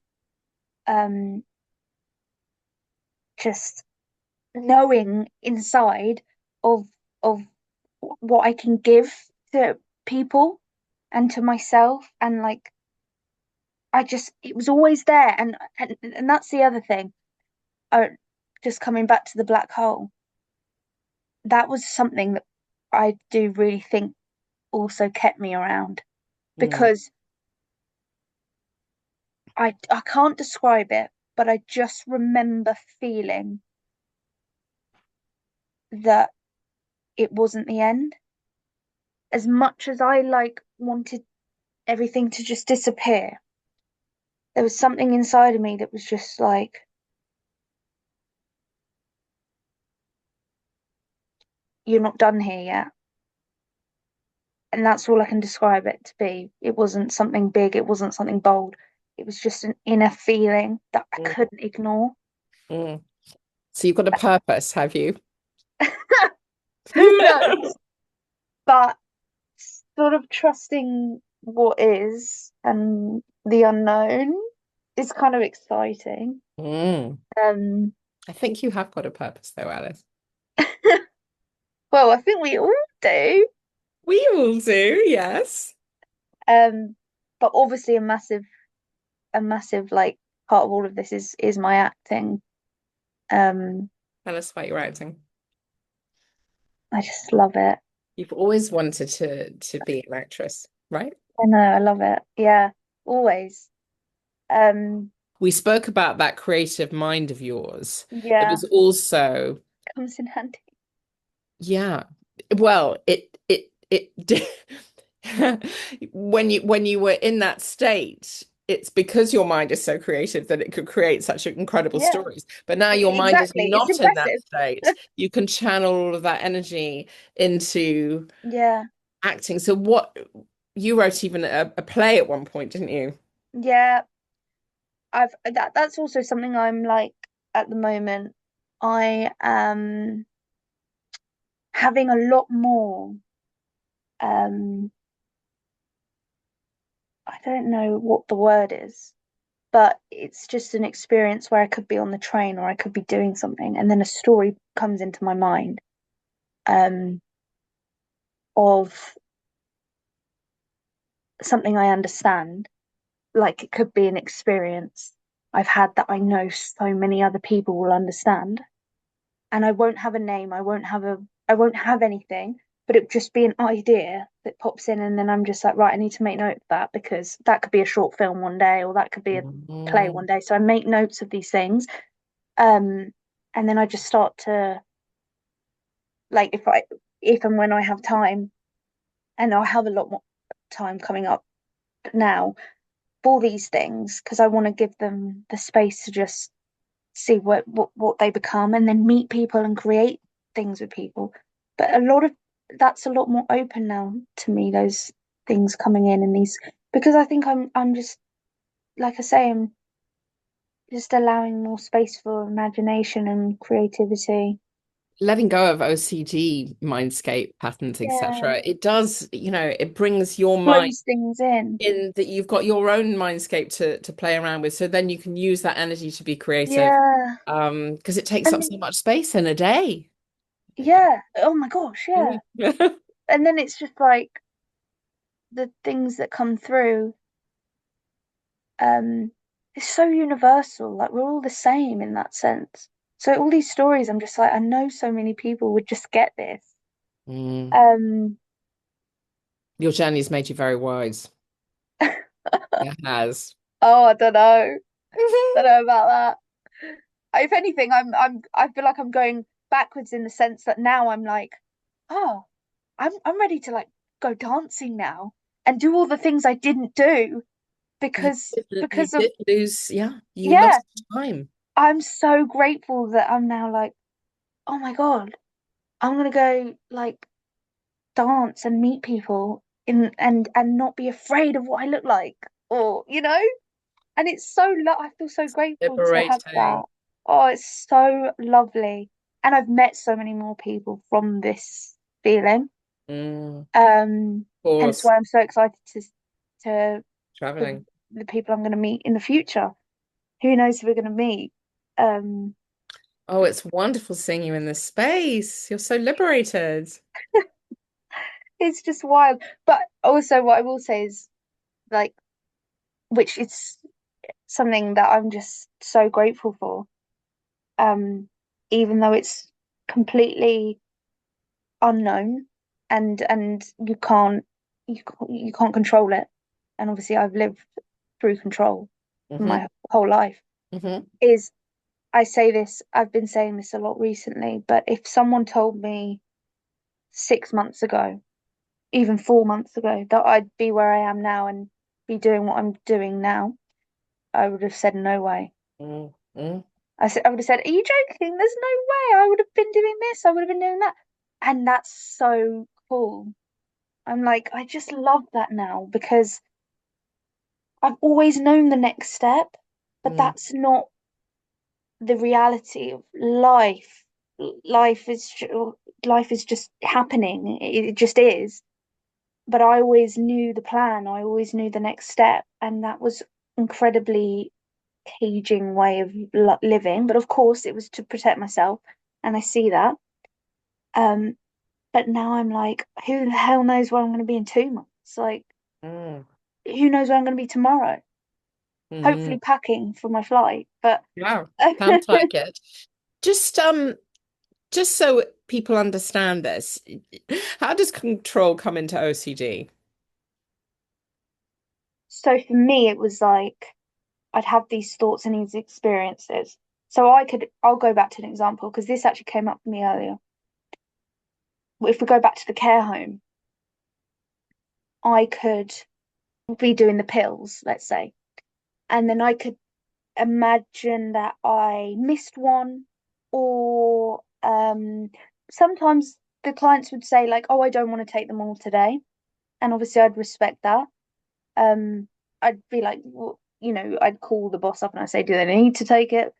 um, just knowing inside of of what I can give to people and to myself and like I just it was always there and that's the other thing. Just coming back to the black hole, that was something that I do really think also kept me around Mm. because I can't describe it, but I just remember feeling that it wasn't the end. As much as I like wanted everything to just disappear, there was something inside of me that was just like, you're not done here yet. And that's all I can describe it to be. It wasn't something big, it wasn't something bold. It was just an inner feeling that I Mm. couldn't ignore. Mm. So you've got a purpose, have you? Who knows? But sort of trusting what is and the unknown is kind of exciting. Mm. Um, I think you have got a purpose though, Alice. well, I think we all do. We all do, yes. Um, but obviously a massive like part of all of this is my acting. Um, Tell us about your acting. I just love it. You've always wanted to be an actress, right? I know, I love it. Yeah, always. Um, We spoke about that creative mind of yours. It yeah, was also, comes in handy. yeah. Well, it when you were in that state, it's because your mind is so creative that it could create such incredible Yeah, stories. But now your mind is exactly. It's not in that impressive. state. You can channel all of that energy into Yeah, acting. So what you wrote even a play at one point, didn't you? yeah. That's also something I'm like at the moment. I am having a lot more. Um, I don't know what the word is, but it's just an experience where I could be on the train or I could be doing something, and then a story comes into my mind. Um, of something I understand. Like it could be an experience I've had that I know so many other people will understand. And I won't have a name, I won't have anything, but it would just be an idea that pops in and then I'm just like, right, I need to make note of that because that could be a short film one day or that could be a play Mm. one day. So I make notes of these things. Um, and then I just start to like if and when I have time and I have a lot more time coming up now for these things because I want to give them the space to just see what they become and then meet people and create things with people. But a lot of that's a lot more open now to me, those things coming in and these because I think I'm just like I say, I'm just allowing more space for imagination and creativity. Letting go of OCD mindscape patterns, Yeah. etc. It does, it brings your mind Close things in. in that you've got your own mindscape to play around with. So then you can use that energy to be creative. Yeah. Because it takes And up so much space in a day. yeah. Oh my gosh, yeah. Mm. And then it's just like the things that come through, um, it's so universal. Like we're all the same in that sense. So all these stories, I'm just like, I know so many people would just get this. Mm. Um, Your journey's made you very wise. It has. oh, I don't know. Don't know about that. If anything, I feel like I'm going backwards in the sense that now I'm like, oh, I'm ready to like go dancing now and do all the things I didn't do You because of did lose, yeah, you yeah, lost time. I'm so grateful that I'm now like, oh my God, I'm gonna go like dance and meet people in and not be afraid of what I look like or and it's so I feel so grateful to have that. Liberating. Oh, it's so lovely. And I've met so many more people from this feeling. Of Hence course, why I'm so excited to for traveling. the people I'm going to meet in the future. Who knows who we're going to meet? Um, Oh, it's wonderful seeing you in this space. You're so liberated. it's just wild. But also, what I will say is like, which is something that I'm just so grateful for. Um, even though it's completely unknown and you can't control it. And obviously, I've lived through control Hmm. my whole life. Hmm. Is I say this, I've been saying this a lot recently, but if someone told me 6 months ago, even 4 months ago, that I'd be where I am now and be doing what I'm doing now, I would have said no way. Hmm. I would have said, "Are you joking? There's no way. I would have been doing this. I would have been doing that." And that's so cool. I'm like, I just love that now because I've always known the next step, but Hmm. that's not the reality of life. Life is life is just happening. It just is. But I always knew the plan. I always knew the next step, and that was incredibly caging way of living. But of course, it was to protect myself, and I see that. Um, but now I'm like, who the hell knows where I'm going to be in 2 months? Like, Hmm. who knows where I'm going to be tomorrow? Hmm. Hopefully, packing for my flight. But Wow, sounds like it. Just just so people understand this, how does control come into OCD? so for me, it was like I'd have these thoughts and these experiences. So I'll go back to an example because this actually came up for me earlier. If we go back to the care home, I could be doing the pills, let's say, and then I could imagine that I missed one, or sometimes the clients would say like, "Oh, I don't want to take them all today," and obviously I'd respect that. I'd be like, well, I'd call the boss up and I say, "Do they need to take it?"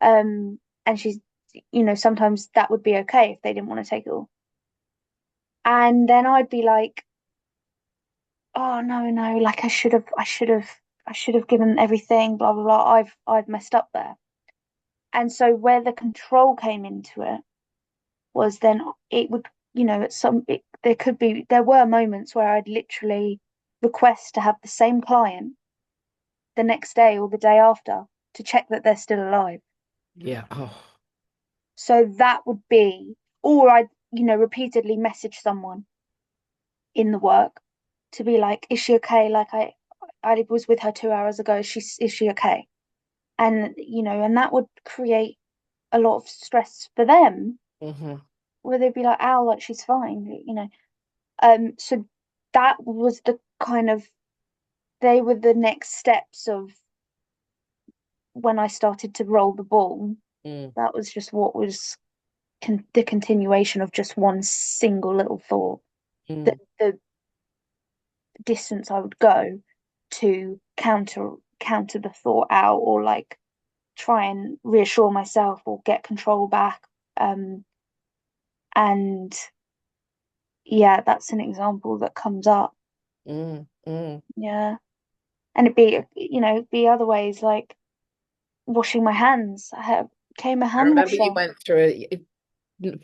And she's, sometimes that would be okay if they didn't want to take it all. And then I'd be like, oh no, no, like I should have given everything, blah blah blah. I've messed up there. And so where the control came into it was then it would, there were moments where I'd literally request to have the same client the next day or the day after to check that they're still alive. Yeah. Oh. So that would be, or I'd, repeatedly message someone in the work to be like, is she okay? Like I was with her 2 hours ago. Is she okay? And and that would create a lot of stress for them, Hmm. where they'd be like, "Ow, like she's fine," So that was the kind of, they were the next steps of when I started to roll the ball. Mm, That was just what was the continuation of just one single little thought. mm, The distance I would go to counter the thought out, or like try and reassure myself or get control back. And yeah, that's an example that comes up. mm. Yeah. And it'd be, be other ways like washing my hands. Became a I hand remember you washer, went through it,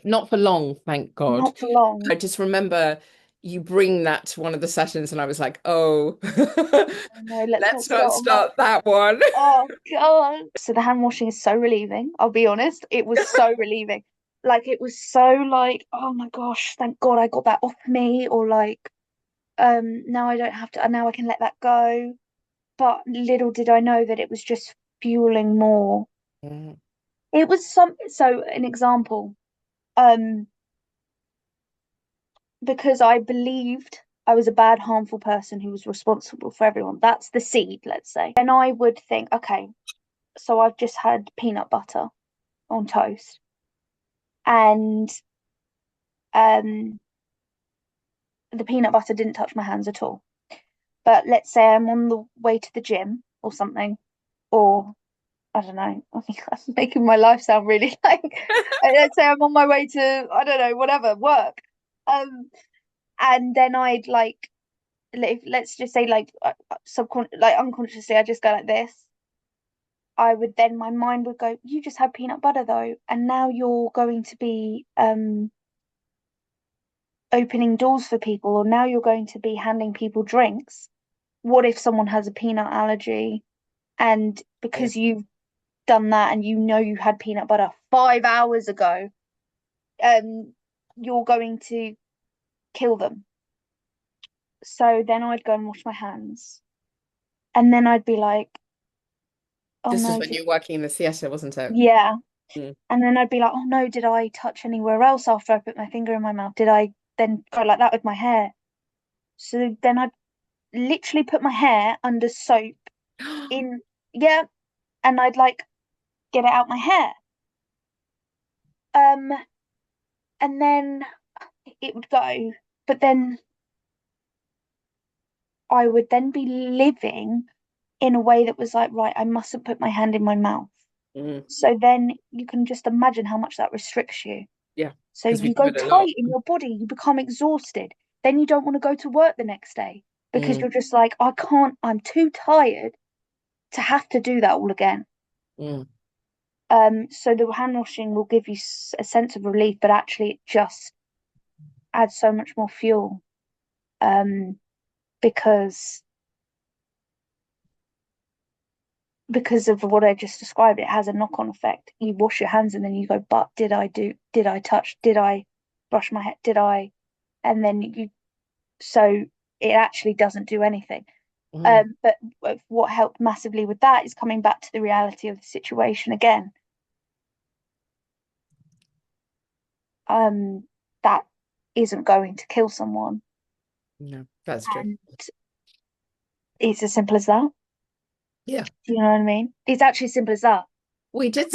not for long, thank God. not for long. I just remember you bring that to one of the sessions, and I was like, oh, Oh, no, let's not let's not start on that. start that one. Oh God. So the hand washing is so relieving. I'll be honest. It was so relieving. Like it was so like, oh my gosh, thank God I got that off me. Or like, now I don't have to, now I can let that go. But little did I know that it was just fueling more. Mm, It was so an example, um, because I believed I was a bad, harmful person who was responsible for everyone. That's the seed, let's say. And I would think, okay, so I've just had peanut butter on toast, and um, the peanut butter didn't touch my hands at all. But let's say I'm on the way to the gym or something, or I don't know. I think I'm making my life sound really like. Let's say I'm on my way to, I don't know, whatever, work. Um, and then I'd like, let's just say like like unconsciously, I just go like this. I would then, my mind would go, you just had peanut butter though, and now you're going to be opening doors for people, or now you're going to be handing people drinks. What if someone has a peanut allergy, and yeah. because you've done that and you know you had peanut butter 5 hours ago, um, you're going to kill them. So then I'd go and wash my hands. And then I'd be like, oh This was no, when you were working in the theatre, wasn't it? yeah. Mm. And then I'd be like, oh no, did I touch anywhere else after I put my finger in my mouth? Did I then go like that with my hair? So then I'd literally put my hair under soap in, yeah, and I'd like get it out my hair. Um, and then it would go, but then I would then be living in a way that was like, right, I mustn't put my hand in my mouth. Mm. So then you can just imagine how much that restricts you. Yeah, So because we you do go it a lot. tight in your body, you become exhausted. Then you don't want to go to work the next day because Mm, you're just like, I can't, I'm too tired to have to do that all again. mm. So the hand washing will give you a sense of relief, but actually it just adds so much more fuel. Um, because because of what I just described, it has a knock-on effect. You wash your hands and then you go, but did I touch, did I brush my head, did I? And then so it actually doesn't do anything. Mm. But what helped massively with that is coming back to the reality of the situation again. Um, that isn't going to kill someone. No, that's true. And it's as simple as that. Yeah. Do you know what I mean? It's actually as simple as that. We did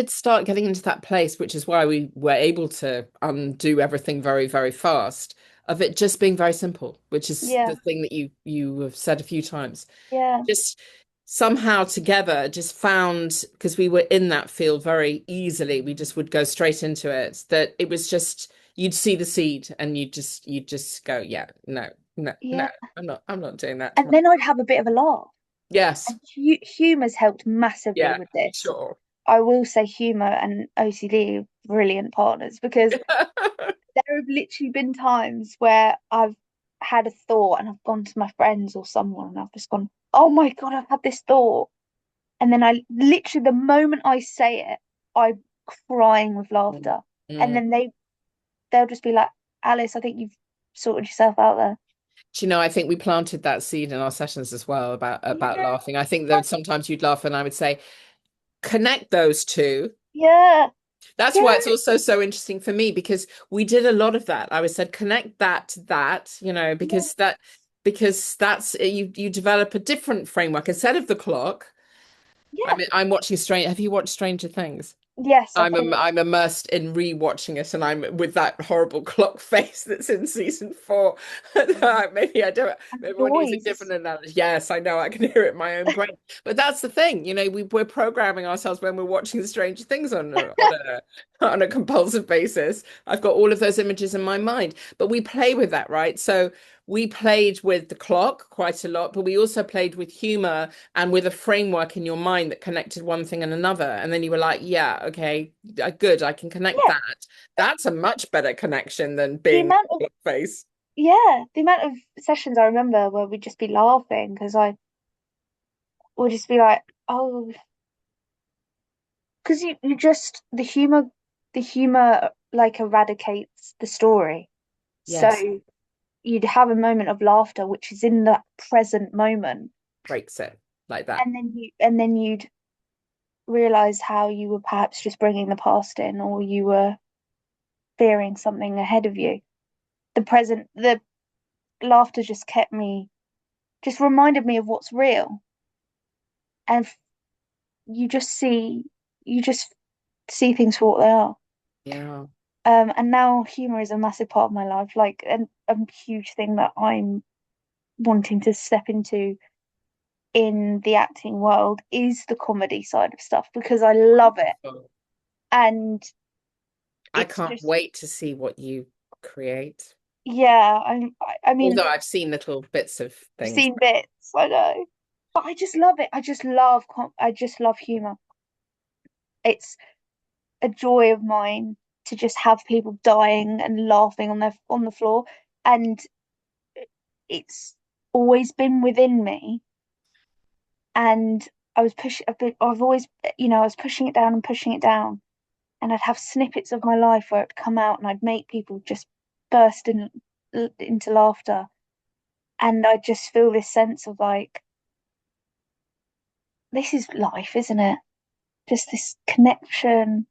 start getting into that place, which is why we were able to undo everything very, very fast, of it just being very simple, which is Yeah, the thing that you have said a few times. yeah, Just somehow together just found, because we were in that field very easily, we just would go straight into it, that it was just you'd see the seed and you'd just go, yeah, no, no, no, yeah. I'm not doing that And tomorrow. then I'd have a bit of a laugh. Yes. And humor's helped massively Yeah, with this. sure. I will say humor and OCD are brilliant partners, because there have literally been times where I've had a thought and I've gone to my friends or someone and I've just gone, oh my God, I've had this thought. And then I literally, the moment I say it, I'm crying with Mm, laughter. And mm. then they'll just be like, Alice, I think you've sorted yourself out there. Do you know, I think we planted that seed in our sessions as well about Yeah, laughing. I think that sometimes you'd laugh and I would say, connect those two. yeah, That's why it's Yeah, also so interesting for me because we did a lot of that. I always said connect that to that, yeah, because that's you develop a different framework instead of the clock. I yeah. mean, I'm watching Strange. Have you watched Stranger Things? Yes, I think. I'm immersed in rewatching it, and I'm with that horrible clock face that's in season four. Maybe I don't. And Maybe the we're using noise. different analogies. Yes, I know. I can hear it in my own brain. But that's the thing, we're programming ourselves when we're watching Stranger Things on a compulsive basis. I've got all of those images in my mind, but we play with that, right? So we played with the clock quite a lot, but we also played with humor and with a framework in your mind that connected one thing and another. And then you were like, yeah, okay, good, I can connect Yeah, that. That's a much better connection than the being amount of face. yeah, the amount of sessions I remember where we'd just be laughing because I would just be like, oh, because you just the humor like eradicates the story. Yes, So you'd have a moment of laughter, which is in that present moment, breaks it like that. and then you'd realize how you were perhaps just bringing the past in, or you were fearing something ahead of you. The laughter just reminded me of what's real, and you just see, you just see things for what they are. Yeah. And now humor is a massive part of my life, like a huge thing that I'm wanting to step into in the acting world is the comedy side of stuff because I love it. And I it's can't just, wait to see what you create. yeah, I mean, Although I've seen little bits of I've things. seen bits, I know, but I just love it. I just love humor. It's a joy of mine to just have people dying and laughing on the floor, and it's always been within me. And I've always, I was pushing it down and pushing it down, and I'd have snippets of my life where it'd come out, and I'd make people just burst into laughter, and I just feel this sense of like, this is life, isn't it? Just this connection,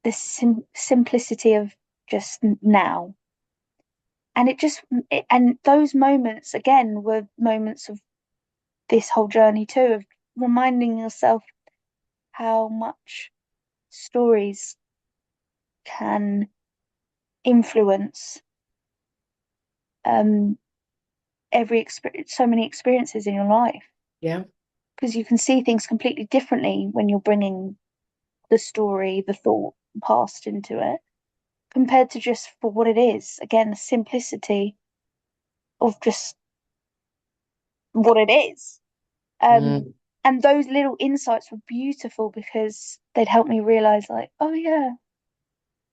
this simplicity of just now. And and those moments again were moments of this whole journey too, of reminding yourself how much stories can influence um every experience, so many experiences in your life, Yeah. because you can see things completely differently when you're bringing the story, the thought, past into it, compared to just for what it is. Again, the simplicity of just what it is. Um, Mm, and those little insights were beautiful because they'd help me realize, like, oh yeah,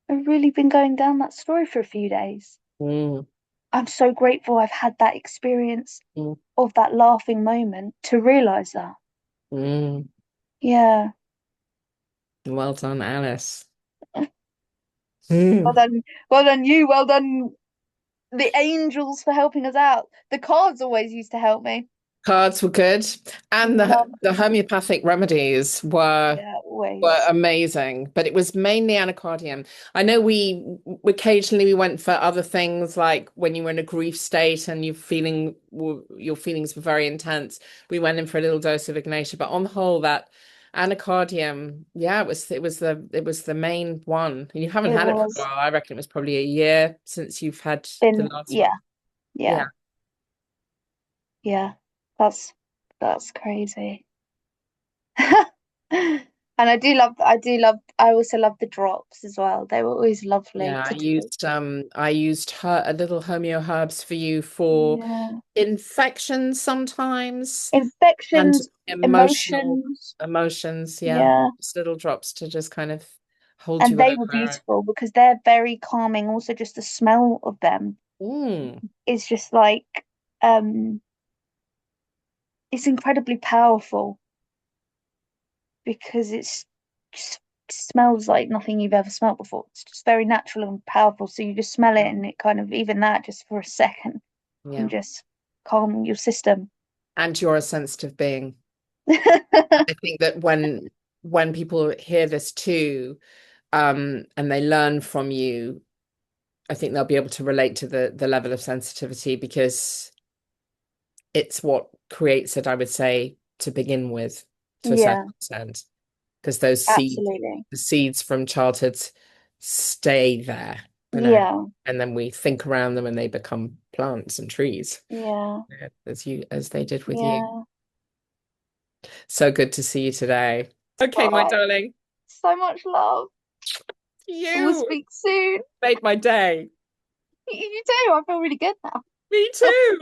I've really been going down that story for a few days. mm, I'm so grateful I've had that experience mm, of that laughing moment to realize that. mm. Yeah. Well done, Alice. Well Mm. done. Well done, you. Well done, the angels, for helping us out. The cards always used to help me. Cards were good, and Love the them. homeopathic remedies were Yeah, always. amazing, but it was mainly anacardium. I know we occasionally we went for other things, like when you were in a grief state and your feelings were very intense. We went in for a little dose of Ignatia, but on the whole, that anacardium, yeah, it was the main one. And you haven't It had it for a was. while. I reckon it was probably a year since you've had the Been, last one. yeah, yeah, Yeah. yeah. That's that's crazy. And I also love the drops as well. They were always lovely Yeah, to take. I used her a little homeo herbs for you for Yeah. infections sometimes and Infections, emotional emotions. emotions. Yeah, Yeah. just little drops to just kind of hold And you they were over. beautiful because they're very calming. Also, just the smell of them Mm, is just like, um it's incredibly powerful because it's just smells like nothing you've ever smelled before. It's just very natural and powerful. So you just smell it, yeah, and it kind of, even that just for a second can yeah. just calm your system. And you're a sensitive being. I think that when when people hear this too, and they learn from you, I think they'll be able to relate to the level of sensitivity because it's what creates it, I would say, to begin with, to a certain Yeah, extent, because those absolutely. the seeds from childhood stay there, Yeah, and then we think around them and they become plants and trees, yeah, as they did with you. yeah. So good to see you today. Okay, my Oh, darling, so much love. We'll you speak soon. made my day. You do. I feel really good now. Me too.